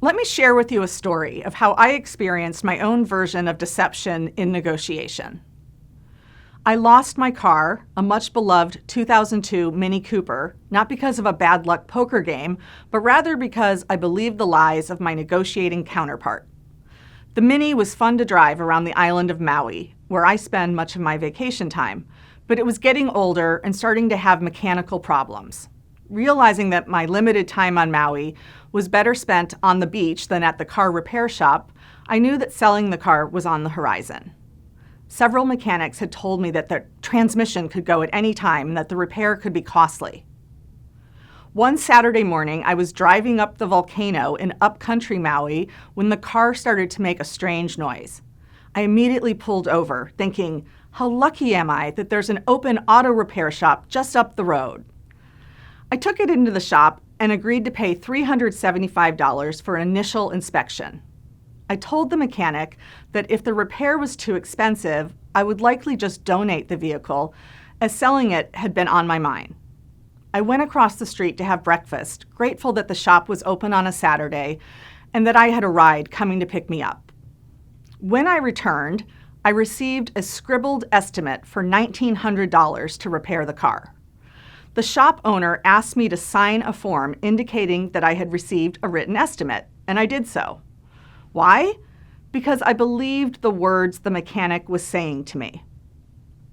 Let me share with you a story of how I experienced my own version of deception in negotiation. I lost my car, a much-beloved 2002 Mini Cooper, not because of a bad luck poker game, but rather because I believed the lies of my negotiating counterpart. The Mini was fun to drive around the island of Maui, where I spend much of my vacation time, but it was getting older and starting to have mechanical problems. Realizing that my limited time on Maui was better spent on the beach than at the car repair shop, I knew that selling the car was on the horizon. Several mechanics had told me that the transmission could go at any time and that the repair could be costly. One Saturday morning, I was driving up the volcano in upcountry Maui when the car started to make a strange noise. I immediately pulled over, thinking, how lucky am I that there's an open auto repair shop just up the road. I took it into the shop and agreed to pay $375 for an initial inspection. I told the mechanic that if the repair was too expensive, I would likely just donate the vehicle, as selling it had been on my mind. I went across the street to have breakfast, grateful that the shop was open on a Saturday and that I had a ride coming to pick me up. When I returned, I received a scribbled estimate for $1,900 to repair the car. The shop owner asked me to sign a form indicating that I had received a written estimate, and I did so. Why? Because I believed the words the mechanic was saying to me.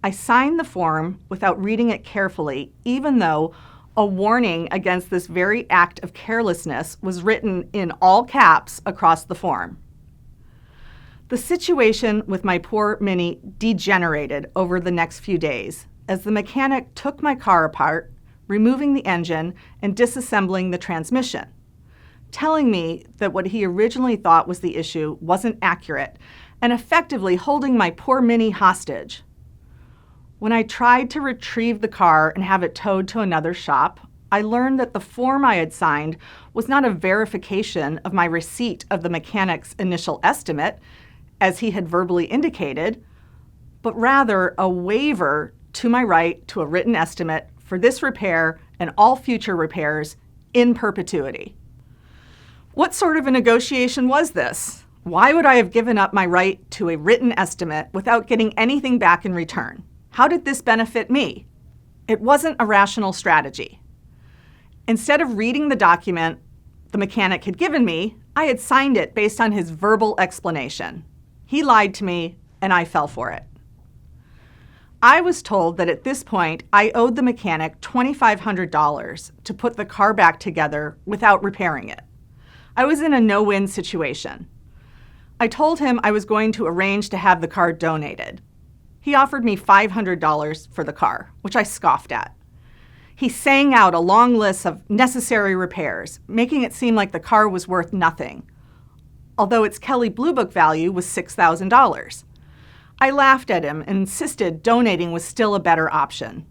I signed the form without reading it carefully, even though a warning against this very act of carelessness was written in all caps across the form. The situation with my poor Mini degenerated over the next few days as the mechanic took my car apart, removing the engine and disassembling the transmission, telling me that what he originally thought was the issue wasn't accurate and effectively holding my poor Mini hostage. When I tried to retrieve the car and have it towed to another shop, I learned that the form I had signed was not a verification of my receipt of the mechanic's initial estimate, as he had verbally indicated, but rather a waiver to my right to a written estimate for this repair and all future repairs in perpetuity. What sort of a negotiation was this? Why would I have given up my right to a written estimate without getting anything back in return? How did this benefit me? It wasn't a rational strategy. Instead of reading the document the mechanic had given me, I had signed it based on his verbal explanation. He lied to me, and I fell for it. I was told that at this point, I owed the mechanic $2,500 to put the car back together without repairing it. I was in a no-win situation. I told him I was going to arrange to have the car donated. He offered me $500 for the car, which I scoffed at. He sang out a long list of necessary repairs, making it seem like the car was worth nothing, although its Kelley Blue Book value was $6,000. I laughed at him and insisted donating was still a better option.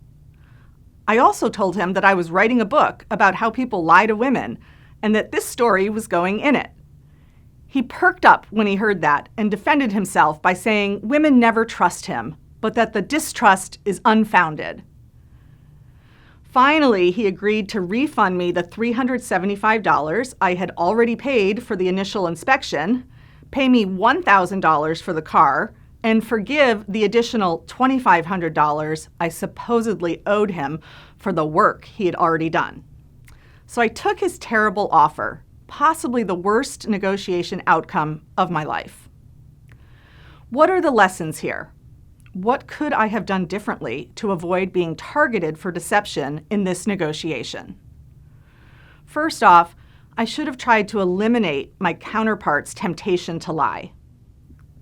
I also told him that I was writing a book about how people lie to women and that this story was going in it. He perked up when he heard that and defended himself by saying women never trust him, but that the distrust is unfounded. Finally, he agreed to refund me the $375 I had already paid for the initial inspection, pay me $1,000 for the car, and forgive the additional $2,500 I supposedly owed him for the work he had already done. So I took his terrible offer, possibly the worst negotiation outcome of my life. What are the lessons here? What could I have done differently to avoid being targeted for deception in this negotiation? First off, I should have tried to eliminate my counterpart's temptation to lie.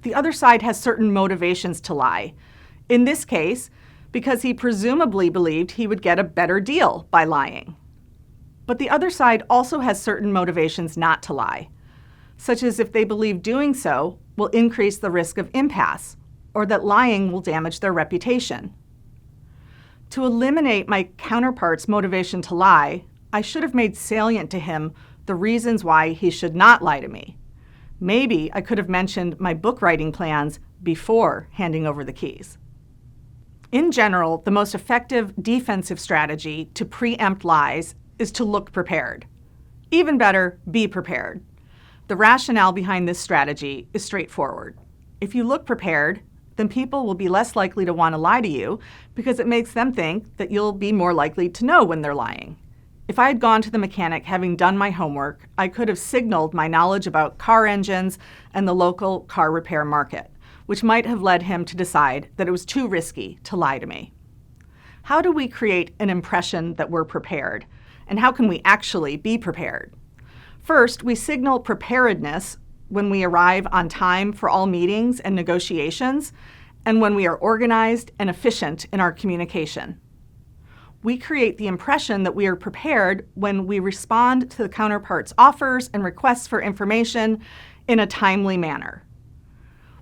The other side has certain motivations to lie. In this case, because he presumably believed he would get a better deal by lying. But the other side also has certain motivations not to lie, such as if they believe doing so will increase the risk of impasse, or that lying will damage their reputation. To eliminate my counterpart's motivation to lie, I should have made salient to him the reasons why he should not lie to me. Maybe I could have mentioned my book writing plans before handing over the keys. In general, the most effective defensive strategy to preempt lies is to look prepared. Even better, be prepared. The rationale behind this strategy is straightforward. If you look prepared, then people will be less likely to want to lie to you because it makes them think that you'll be more likely to know when they're lying. If I had gone to the mechanic having done my homework, I could have signaled my knowledge about car engines and the local car repair market, which might have led him to decide that it was too risky to lie to me. How do we create an impression that we're prepared? And how can we actually be prepared? First, we signal preparedness when we arrive on time for all meetings and negotiations, and when we are organized and efficient in our communication. We create the impression that we are prepared when we respond to the counterpart's offers and requests for information in a timely manner.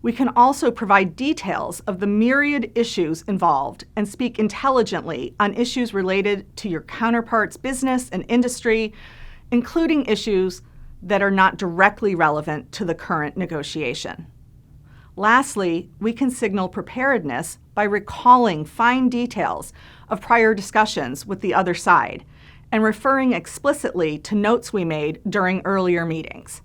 We can also provide details of the myriad issues involved and speak intelligently on issues related to your counterpart's business and industry, including issues that are not directly relevant to the current negotiation. Lastly, we can signal preparedness by recalling fine details of prior discussions with the other side and referring explicitly to notes we made during earlier meetings.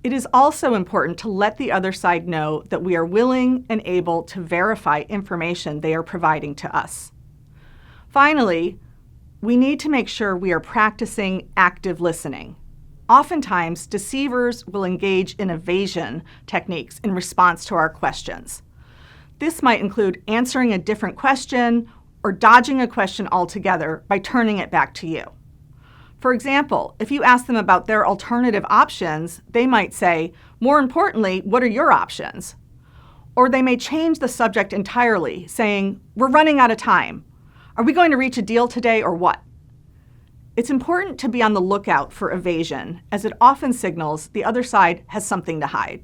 It is also important to let the other side know that we are willing and able to verify information they are providing to us. Finally, we need to make sure we are practicing active listening. Oftentimes, deceivers will engage in evasion techniques in response to our questions. This might include answering a different question or dodging a question altogether by turning it back to you. For example, if you ask them about their alternative options, they might say, "More importantly, what are your options?" Or they may change the subject entirely, saying, "We're running out of time. Are we going to reach a deal today or what?" It's important to be on the lookout for evasion, as it often signals the other side has something to hide.